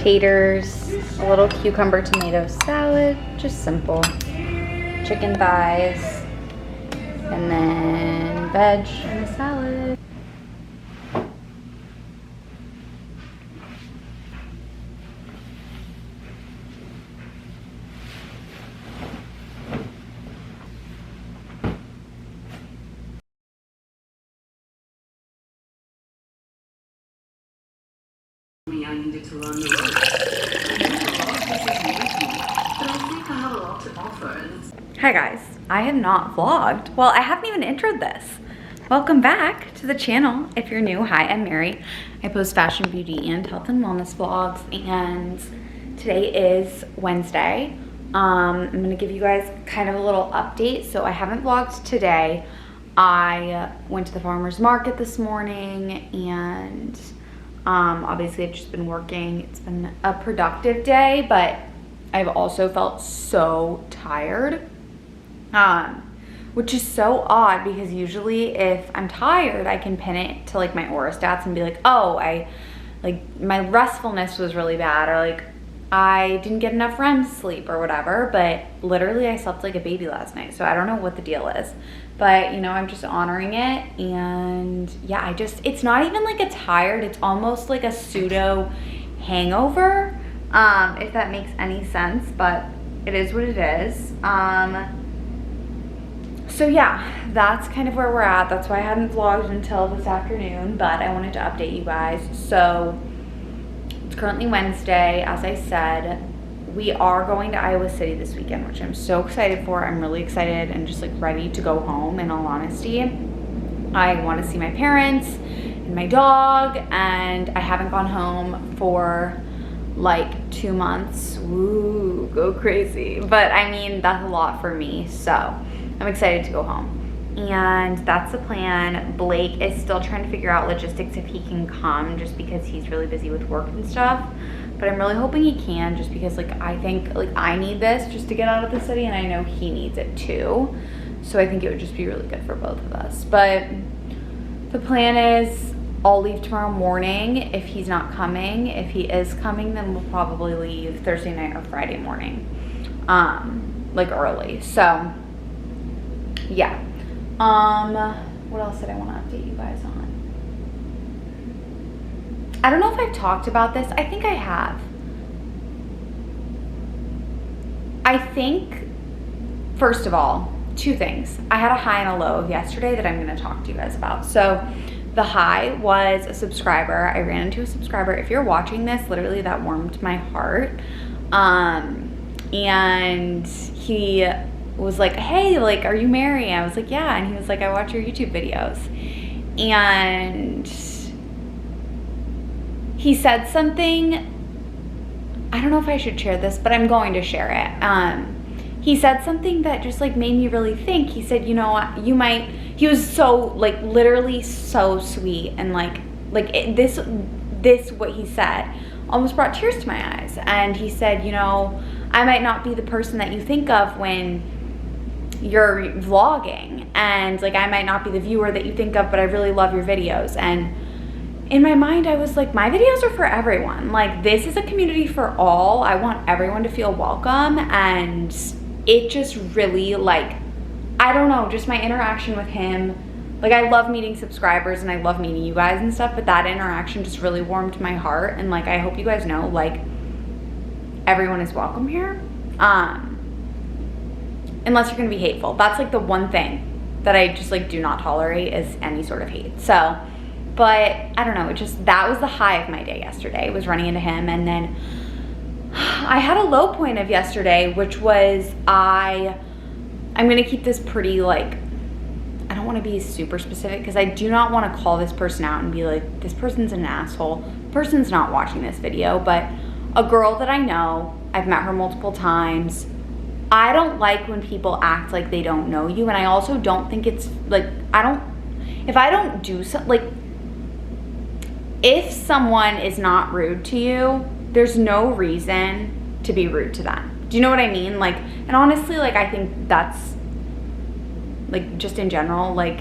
taters, a little cucumber tomato salad, just simple. Chicken thighs, and then veg and a salad. I needed to learn the ropes. I know a lot of this is new to me, but I think I have a lot to offer. Hi guys, I have not vlogged. Well, I haven't even introed this. Welcome back to the channel. If you're new, hi, I'm Mary. I post fashion, beauty, and health and wellness vlogs, and today is Wednesday. I'm gonna give you guys kind of a little update. So I haven't vlogged today. I went to the farmer's market this morning, and obviously I've just been working. It's been a productive day, but I've also felt so tired, which is so odd because usually if I'm tired, I can pin it to like my orostats and be like, oh, my restfulness was really bad, or like I didn't get enough REM sleep or whatever. But literally I slept like a baby last night, so I don't know what the deal is. But, you know, I'm just honoring it. And yeah, it's not even like a tired, it's almost like a pseudo hangover, if that makes any sense, but it is what it is. So yeah, that's kind of where we're at. That's why I hadn't vlogged until this afternoon, but I wanted to update you guys. So it's currently Wednesday. As I said, we are going to Iowa City this weekend, which I'm so excited for. I'm really excited and just like ready to go home, in all honesty. I want to see my parents and my dog, and I haven't gone home for like 2 months. Woo, go crazy. But I mean, that's a lot for me, so I'm excited to go home. And that's the plan. Blake is still trying to figure out logistics if he can come, just because he's really busy with work and stuff. But I'm really hoping he can, just because like I think like I need this just to get out of the city, and I know he needs it too. So I think it would just be really good for both of us. But the plan is I'll leave tomorrow morning if he's not coming. If he is coming, then we'll probably leave Thursday night or Friday morning, like early. So yeah. What else did I want to update you guys on? I don't know if I've talked about this. I think I have. I think, first of all, two things. I had a high and a low of yesterday that I'm going to talk to you guys about. So the high was a subscriber. I ran into a subscriber. If you're watching this, literally that warmed my heart. And he was like, hey, like, are you Mary? I was like, yeah. And he was like, I watch your YouTube videos. And he said something, I don't know if I should share this, but I'm going to share it. He said something that just like made me really think. He said, you know what, you might, he was so like literally so sweet, and this what he said almost brought tears to my eyes. And he said, you know, I might not be the person that you think of when you're vlogging, and like I might not be the viewer that you think of, but I really love your videos. And in my mind, I was like, my videos are for everyone. Like, this is a community for all. I want everyone to feel welcome. And it just really, like, I don't know, just my interaction with him. Like, I love meeting subscribers and I love meeting you guys and stuff, but that interaction just really warmed my heart. And like, I hope you guys know, like, everyone is welcome here. Unless you're gonna be hateful. That's like the one thing that I just like do not tolerate, is any sort of hate. So, but I don't know, it just, that was the high of my day yesterday, was running into him. And then I had a low point of yesterday, which was I'm gonna keep this pretty like, I don't want to be super specific because I do not want to call this person out and be like, this person's an asshole. Person's not watching this video, but a girl that I know, I've met her multiple times. I don't like when people act like they don't know you, and I also don't think it's like, if I don't do something, like, if someone is not rude to you, there's no reason to be rude to them. Do you know what I mean? Like, and honestly, like, I think that's, like, just in general, like,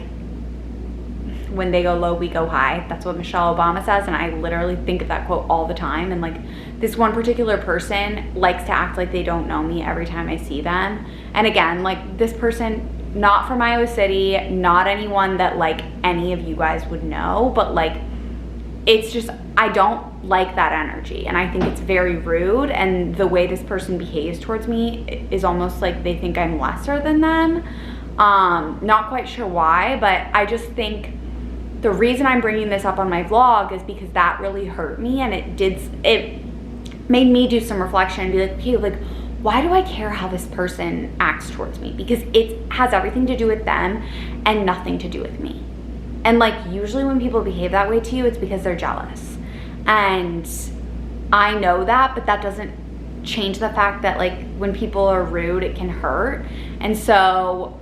when they go low, we go high. That's what Michelle Obama says, and I literally think of that quote all the time. And like, this one particular person likes to act like they don't know me every time I see them. And again, like, this person, not from Iowa City, not anyone that like any of you guys would know, but like, it's just, I don't like that energy, and I think it's very rude, and the way this person behaves towards me is almost like they think I'm lesser than them. Not quite sure why, but I just think the reason I'm bringing this up on my vlog is because that really hurt me, and it made me do some reflection and be like, okay, like, why do I care how this person acts towards me? Because it has everything to do with them and nothing to do with me. And like, usually when people behave that way to you, it's because they're jealous. And I know that, but that doesn't change the fact that like, when people are rude, it can hurt. And so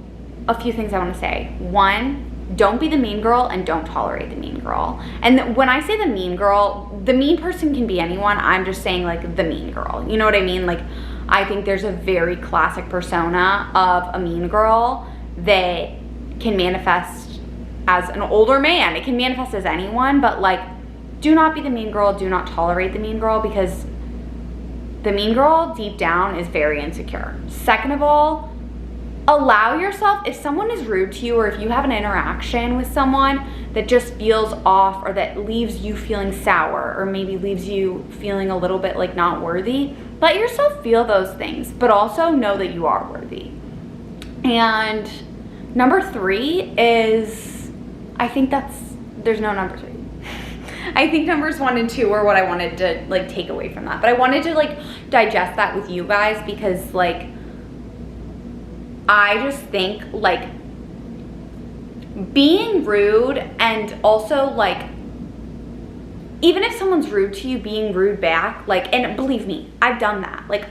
a few things I want to say. One, don't be the mean girl, and don't tolerate the mean girl. And when I say the mean girl, the mean person can be anyone. I'm just saying like the mean girl. You know what I mean? Like, I think there's a very classic persona of a mean girl that can manifest as an older man. It can manifest as anyone, but like, do not be the mean girl. Do not tolerate the mean girl, because the mean girl deep down is very insecure. Second of all, allow yourself, if someone is rude to you, or if you have an interaction with someone that just feels off, or that leaves you feeling sour, or maybe leaves you feeling a little bit like not worthy, let yourself feel those things, but also know that you are worthy. And number 3 is, I think there's no number 3. I think numbers 1 and 2 are what I wanted to like take away from that. But I wanted to like digest that with you guys, because like, I just think like, being rude, and also like, even if someone's rude to you, being rude back, like, and believe me, I've done that. Like,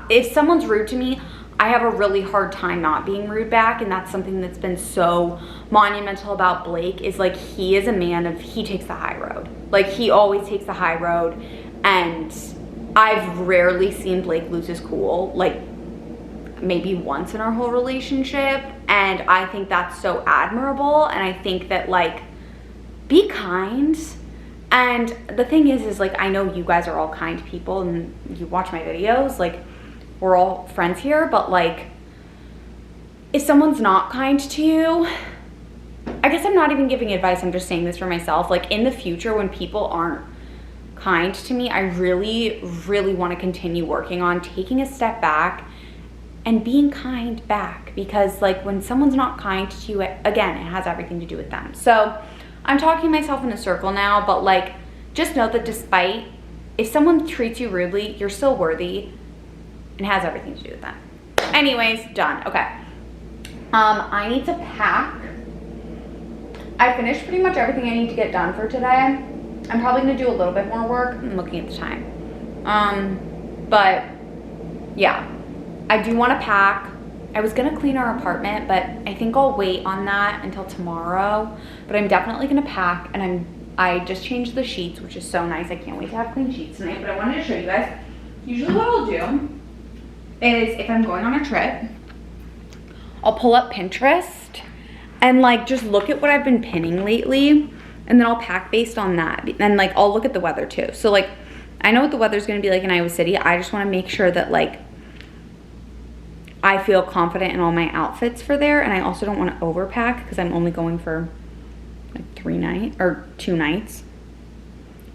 if someone's rude to me, I have a really hard time not being rude back, and that's something that's been so monumental about Blake, is like, he is a man of, he takes the high road. Like, he always takes the high road, and I've rarely seen Blake lose his cool, like maybe once in our whole relationship, and I think that's so admirable. And I think that like, be kind. And the thing is like, I know you guys are all kind people, and you watch my videos, like, we're all friends here, but like, if someone's not kind to you, I guess I'm not even giving advice, I'm just saying this for myself. Like, in the future, when people aren't kind to me, I really, really want to continue working on taking a step back and being kind back, because like, when someone's not kind to you, again, it has everything to do with them. So I'm talking myself in a circle now, but like, just know that despite, if someone treats you rudely, you're still worthy, and has everything to do with them. Anyways, done. Okay. I need to pack. I finished pretty much everything I need to get done for today. I'm probably gonna do a little bit more work. I'm looking at the time. But yeah, I do want to pack. I was gonna clean our apartment, but I think I'll wait on that until tomorrow. But I'm definitely gonna pack, and I just changed the sheets, which is so nice. I can't wait to have clean sheets tonight. But I wanted to show you guys. Usually what I'll do is, if I'm going on a trip, I'll pull up Pinterest and like, just look at what I've been pinning lately, and then I'll pack based on that. And like, I'll look at the weather too. So like, I know what the weather's gonna be like in Iowa City. I just wanna make sure that like, I feel confident in all my outfits for there. And I also don't wanna overpack, because I'm only going for like 2 nights.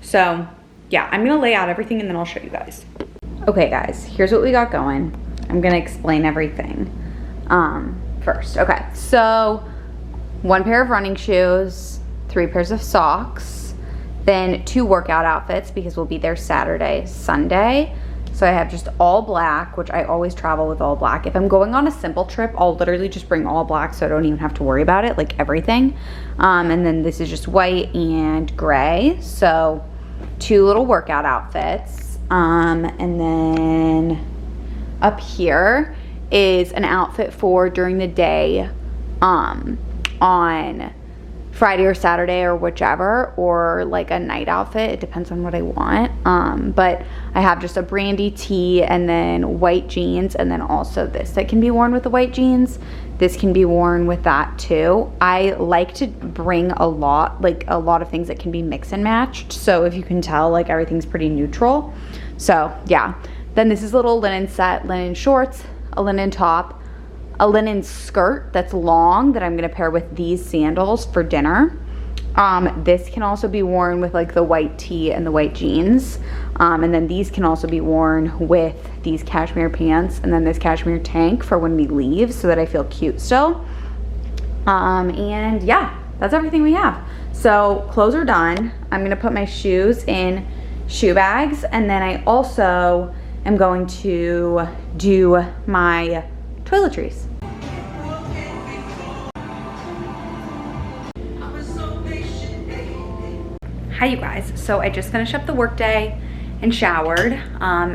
So yeah, I'm gonna lay out everything, and then I'll show you guys. Okay guys, here's what we got going. I'm gonna explain everything first. Okay, so 1 pair of running shoes, 3 pairs of socks, then 2 workout outfits, because we'll be there Saturday, Sunday. So I have just all black, which I always travel with all black. If I'm going on a simple trip, I'll literally just bring all black, so I don't even have to worry about it, like everything. And then this is just white and gray. So 2 little workout outfits. And then up here is an outfit for during the day on Friday or Saturday or whichever, or like a night outfit. It depends on what I want. But I have just a brandy tee and then white jeans, and then also this that can be worn with the white jeans. This can be worn with that too. I like to bring a lot of things that can be mix and matched. So if you can tell, like everything's pretty neutral. So yeah. Then this is a little linen set, linen shorts, a linen top, a linen skirt that's long that I'm gonna pair with these sandals for dinner. This can also be worn with like the white tee and the white jeans. And then these can also be worn with these cashmere pants and then this cashmere tank for when we leave so that I feel cute still. And yeah, that's everything we have. So clothes are done. I'm gonna put my shoes in shoe bags, and then I also am going to do my toiletries. Hi you guys, so I just finished up the workday and showered.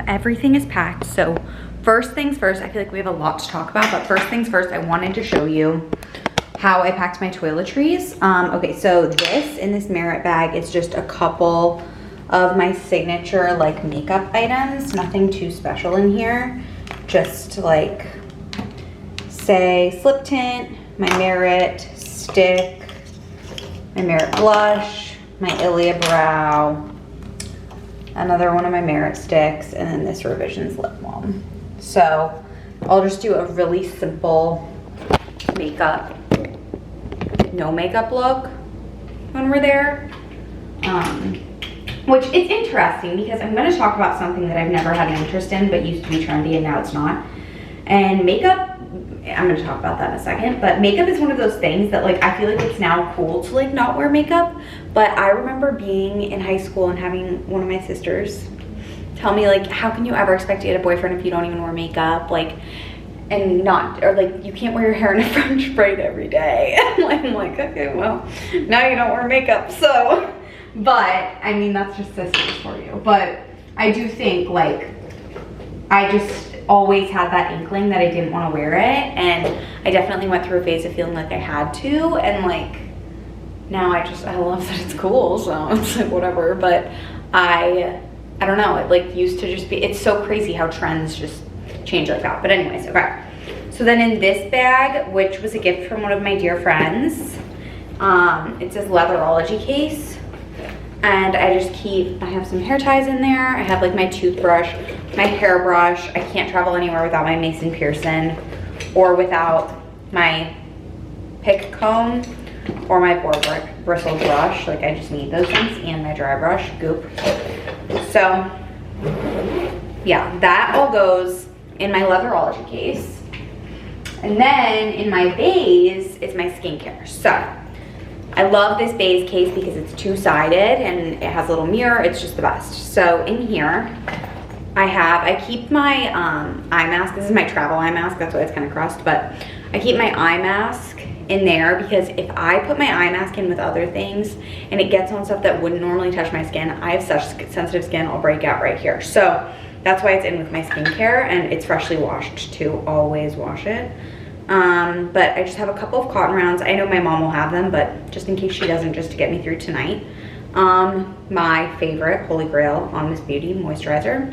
Everything is packed, so first things first, I feel like we have a lot to talk about, but first things first, I wanted to show you how I packed my toiletries. Okay, so this in this Merit bag is just a couple of my signature like makeup items, nothing too special in here, just like say slip tint, my Merit stick, my Merit blush, my Ilia brow, another one of my Merit sticks, and then this Revisions lip balm. So I'll just do a really simple makeup, no makeup look when we're there. Which it's interesting because I'm going to talk about something that I've never had an interest in but used to be trendy and now it's not. And makeup, I'm going to talk about that in a second, but makeup is one of those things that like I feel like it's now cool to like not wear makeup. But I remember being in high school and having one of my sisters tell me like, how can you ever expect to get a boyfriend if you don't even wear makeup? Like, and not, or like you can't wear your hair in a French braid every day. I'm like, okay, well, now you don't wear makeup, so. But I mean, that's just sisters for you. But I do think like, I just always had that inkling that I didn't want to wear it. And I definitely went through a phase of feeling like I had to. And like, now I love that it's cool. So it's like whatever. But I don't know. It like used to just be, it's so crazy how trends just change like that. But anyways, okay. So then in this bag, which was a gift from one of my dear friends, it says Leatherology Case. And I have some hair ties in there. I have like my toothbrush, my hairbrush. I can't travel anywhere without my Mason Pearson or without my pick comb or my boar bristle brush. Like I just need those things, and my dry brush, Goop. So yeah, that all goes in my Leatherology case. And then in my vase, it's my skincare. So I love this base case because it's two-sided and it has a little mirror. It's just the best. So in here, I keep my eye mask. This is my travel eye mask. That's why it's kind of crossed. But I keep my eye mask in there because if I put my eye mask in with other things and it gets on stuff that wouldn't normally touch my skin, I have such sensitive skin, I'll break out right here. So that's why it's in with my skincare, and it's freshly washed too. Always wash it. But I just have a couple of cotton rounds. I know my mom will have them, but just in case she doesn't, just to get me through tonight. My favorite Holy Grail Honest Beauty moisturizer,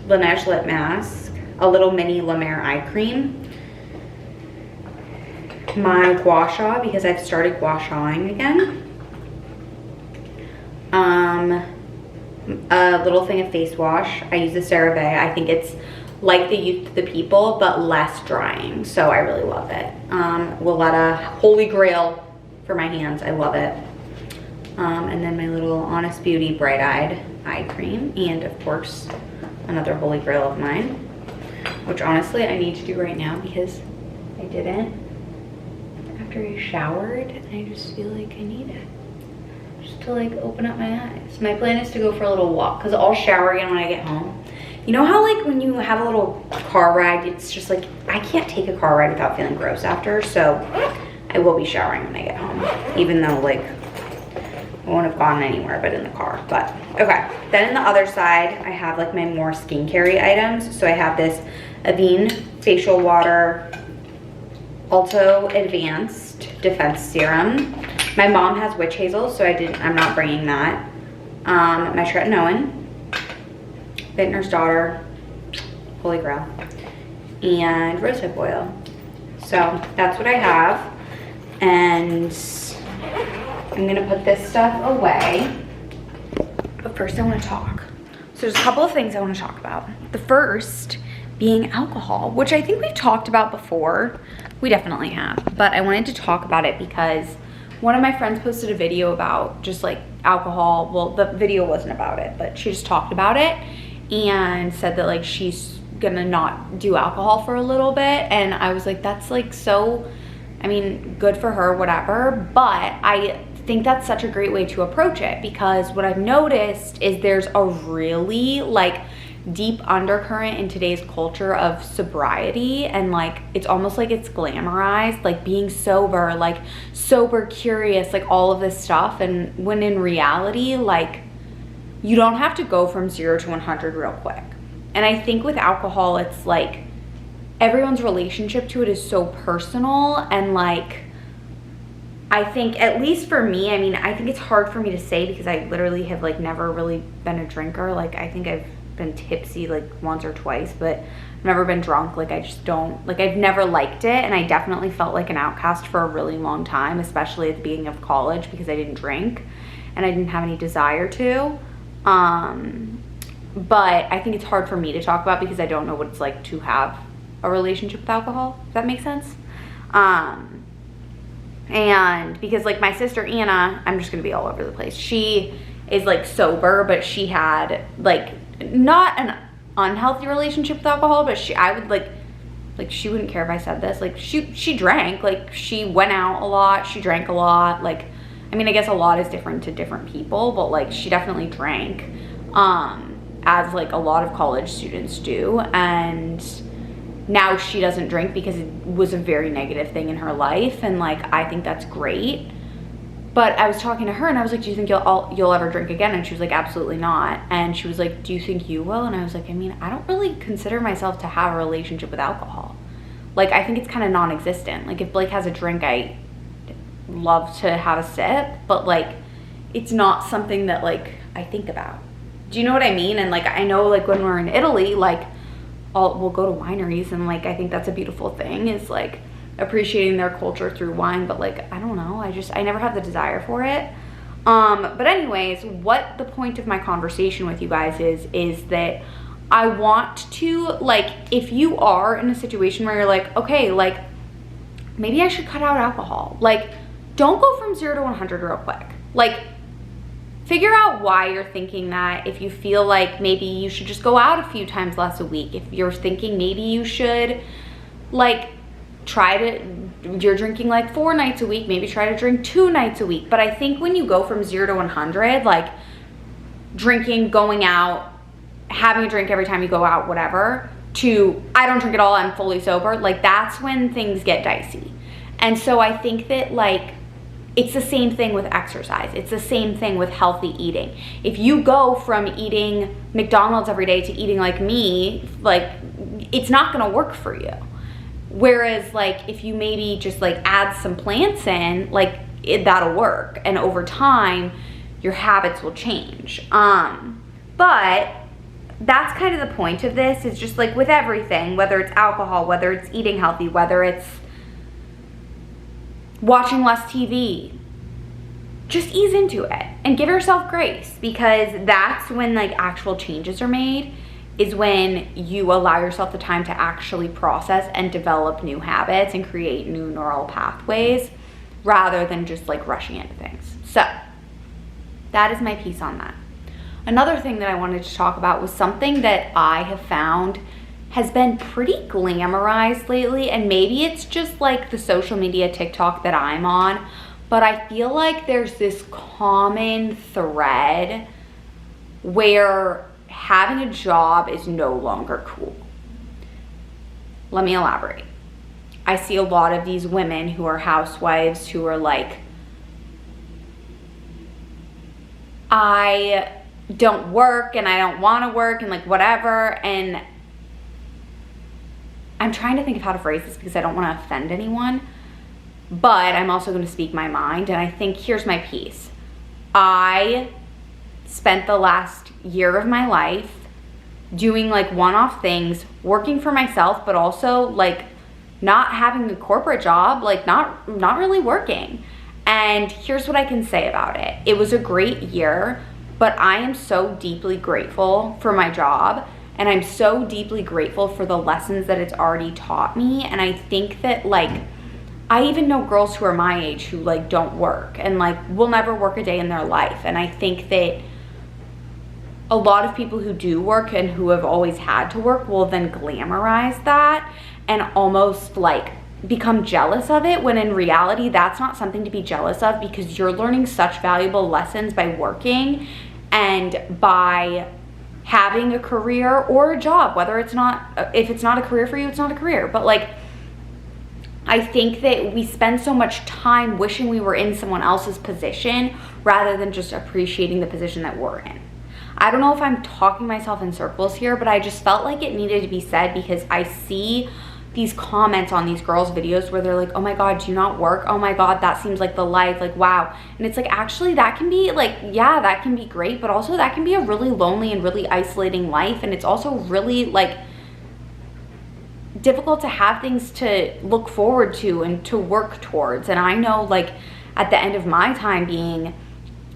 Laneige lip mask, a little mini La Mer eye cream, my gua sha because I've started gua shaing again, a little thing of face wash. I use the CeraVe. I think it's like the Youth to the People, but less drying, so I really love it. Willetta Holy Grail for my hands. I love it. And then my little Honest Beauty Bright Eyed eye cream, and of course another Holy Grail of mine, which honestly I need to do right now because I didn't after I showered, and I just feel like I need it just to like open up my eyes. My plan is to go for a little walk because I'll shower again when I get home. You know how like when you have a little car ride, it's just like, I can't take a car ride without feeling gross after, so I will be showering when I get home, even though like I won't have gone anywhere but in the car. But okay, then in the other side, I have like my more skincare items. So I have this Avene facial water, Alto Advanced Defense Serum. My mom has witch hazel, so I'm not bringing that. My tretinoin, Vintner's Daughter, Holy Grail, and rosehip oil. So that's what I have. And I'm gonna put this stuff away. But first I wanna talk. So there's a couple of things I wanna talk about. The first being alcohol, which I think we've talked about before. We definitely have, but I wanted to talk about it because one of my friends posted a video about just like alcohol. Well, the video wasn't about it, but she just talked about it and said that like she's gonna not do alcohol for a little bit. And I was like, that's like so, I mean, good for her, whatever. But I think that's such a great way to approach it, because what I've noticed is there's a really like deep undercurrent in today's culture of sobriety, and like it's almost like it's glamorized, like being sober, like sober curious, like all of this stuff. And when in reality, like you don't have to go from 0 to 100 real quick. And I think with alcohol, it's like everyone's relationship to it is so personal. And like I think, at least for me, I mean, I think it's hard for me to say because I literally have like never really been a drinker. Like I think I've been tipsy like once or twice, but I've never been drunk. Like I just don't, like I've never liked it. And I definitely felt like an outcast for a really long time, especially at the beginning of college, because I didn't drink and I didn't have any desire to. But I think it's hard for me to talk about because I don't know what it's like to have a relationship with alcohol, if that makes sense. And because like my sister Anna, I'm just gonna be all over the place. She is like sober, but she had like not an unhealthy relationship with alcohol, but I would like she wouldn't care if I said this. Like she drank, like she went out a lot, she drank a lot. Like, I mean, I guess a lot is different to different people, but like she definitely drank, as like a lot of college students do. And now she doesn't drink because it was a very negative thing in her life. And like, I think that's great. But I was talking to her and I was like, do you think you'll ever drink again? And she was like, absolutely not. And she was like, do you think you will? And I was like, I mean, I don't really consider myself to have a relationship with alcohol. Like, I think it's kind of non-existent. Like, if Blake has a drink, I love to have a sip, but like, it's not something that like I think about. Do you know what I mean? And like, I know like when we're in Italy, like we'll go to wineries, and like, I think that's a beautiful thing, is like appreciating their culture through wine. But like, I don't know, I never have the desire for it. But anyways, what the point of my conversation with you guys is that I want to, like, if you are in a situation where you're like, okay, like maybe I should cut out alcohol, like don't go from 0 to 100 real quick. Like, figure out why you're thinking that. If you feel like maybe you should just go out a few times less a week, if you're thinking maybe you should like you're drinking like 4 nights a week, maybe try to drink 2 nights a week. But I think when you go from 0 to 100, like drinking, going out, having a drink every time you go out, whatever, to I don't drink at all, I'm fully sober, like that's when things get dicey. And so I think that like it's the same thing with exercise. It's the same thing with healthy eating. If you go from eating McDonald's every day to eating like me, like it's not gonna work for you. Whereas like if you maybe just like add some plants in, like that'll work. And over time, your habits will change. But that's kind of the point of this, is just like with everything, whether it's alcohol, whether it's eating healthy, whether it's watching less TV, just ease into it and give yourself grace, because that's when like actual changes are made, is when you allow yourself the time to actually process and develop new habits and create new neural pathways, rather than just like rushing into things. So that is my piece on that. Another thing that I wanted to talk about was something that I have found has been pretty glamorized lately, and maybe it's just like the social media TikTok that I'm on, but I feel like there's this common thread where having a job is no longer cool. Let me elaborate. I see a lot of these women who are housewives who are like, I don't work and I don't want to work and like whatever. And I'm trying to think of how to phrase this because I don't want to offend anyone. but I'm also going to speak my mind. And I think here's my piece. I spent the last year of my life doing like one-off things, working for myself, but also like not having a corporate job, like not really working. And here's what I can say about it. It was a great year, but I am so deeply grateful for my job, and I'm so deeply grateful for the lessons that it's already taught me. And I think that like, I even know girls who are my age who like don't work and like will never work a day in their life. And I think that a lot of people who do work and who have always had to work will then glamorize that and almost like become jealous of it, when in reality that's not something to be jealous of, because you're learning such valuable lessons by working and by having a career or a job, whether it's not, if it's not a career for you, it's not a career. But like, I think that we spend so much time wishing we were in someone else's position rather than just appreciating the position that we're in. I don't know if I'm talking myself in circles here, but I just felt like it needed to be said, because I see these comments on these girls' videos where they're like, oh my God, do you not work? Oh my God, that seems like the life, like wow. And it's like, actually that can be like, yeah, that can be great, but also that can be a really lonely and really isolating life. And it's also really like difficult to have things to look forward to and to work towards. And I know like at the end of my time being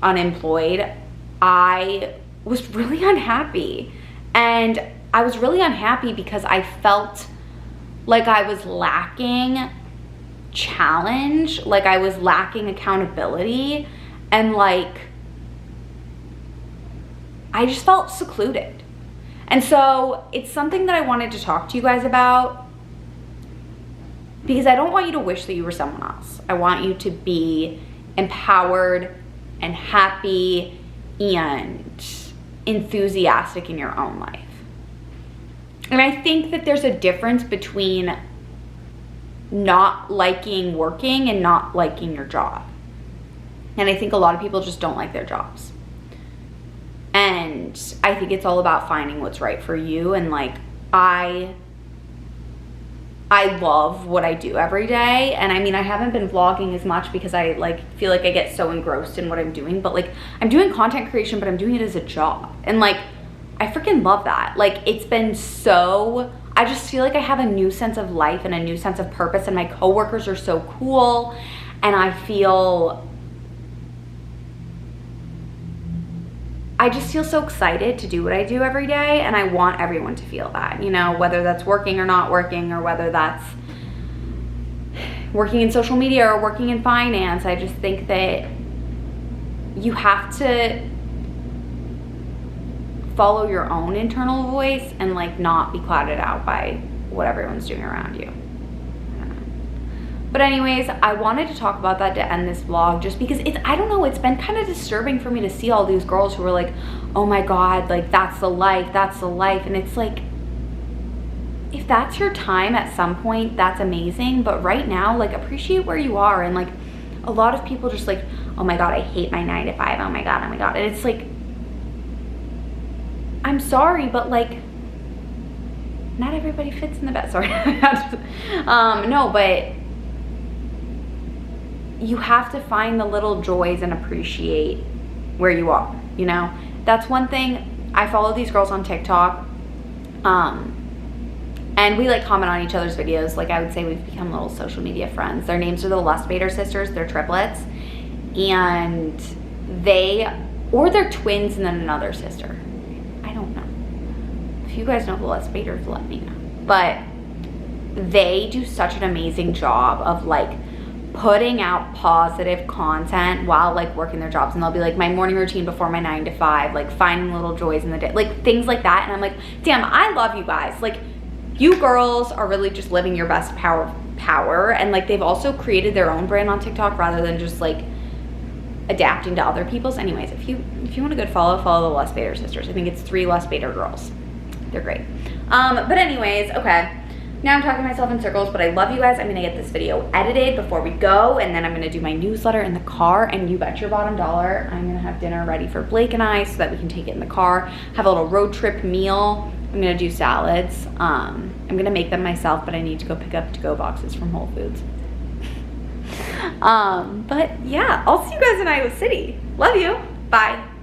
unemployed, I was really unhappy. And I was really unhappy because I felt like I was lacking challenge, like I was lacking accountability, and like I just felt secluded. And so it's something that I wanted to talk to you guys about, because I don't want you to wish that you were someone else. I want you to be empowered and happy and enthusiastic in your own life. And I think that there's a difference between not liking working and not liking your job. And I think a lot of people just don't like their jobs. And I think it's all about finding what's right for you. And like, I love what I do every day. And I mean, I haven't been vlogging as much because I like feel like I get so engrossed in what I'm doing, but like I'm doing content creation, but I'm doing it as a job. And like, I freaking love that. Like, it's been so, I just feel like I have a new sense of life and a new sense of purpose, and my coworkers are so cool, and I just feel so excited to do what I do every day, and I want everyone to feel that, you know, whether that's working or not working, or whether that's working in social media or working in finance. I just think that you have to follow your own internal voice and like not be clouded out by what everyone's doing around you. But anyways, I wanted to talk about that to end this vlog, just because I don't know, it's been kind of disturbing for me to see all these girls who are like, oh my God, like that's the life, that's the life. And it's like, if that's your time at some point, that's amazing. But right now, like, appreciate where you are. And like, a lot of people just like, oh my God, I hate my 9 to 5. Oh my God, oh my God. And it's like, I'm sorry, but like, not everybody fits in the bed. Sorry. No, but you have to find the little joys and appreciate where you are, you know? That's one thing. I follow these girls on TikTok, and we like comment on each other's videos. Like, I would say we've become little social media friends. Their names are the Lustbader sisters. They're triplets, and they're twins and then another sister. I don't know. If you guys know the Lustbaders, let me know. But they do such an amazing job of like putting out positive content while like working their jobs. And they'll be like, my morning routine before my 9 to 5, like finding little joys in the day, like things like that. And I'm like, damn, I love you guys. Like, you girls are really just living your best power. And like, they've also created their own brand on TikTok rather than just like adapting to other people's. Anyways, if you want a good follow the Lustbader sisters. I think it's 3 Lustbader girls. They're great. But anyways, okay. Now I'm talking myself in circles, but I love you guys. I'm gonna get this video edited before we go, and then I'm gonna do my newsletter in the car, and you bet your bottom dollar I'm gonna have dinner ready for Blake and I so that we can take it in the car, have a little road trip meal. I'm gonna do salads. I'm gonna make them myself, but I need to go pick up to-go boxes from Whole Foods. But yeah, I'll see you guys in Iowa City. Love you. Bye.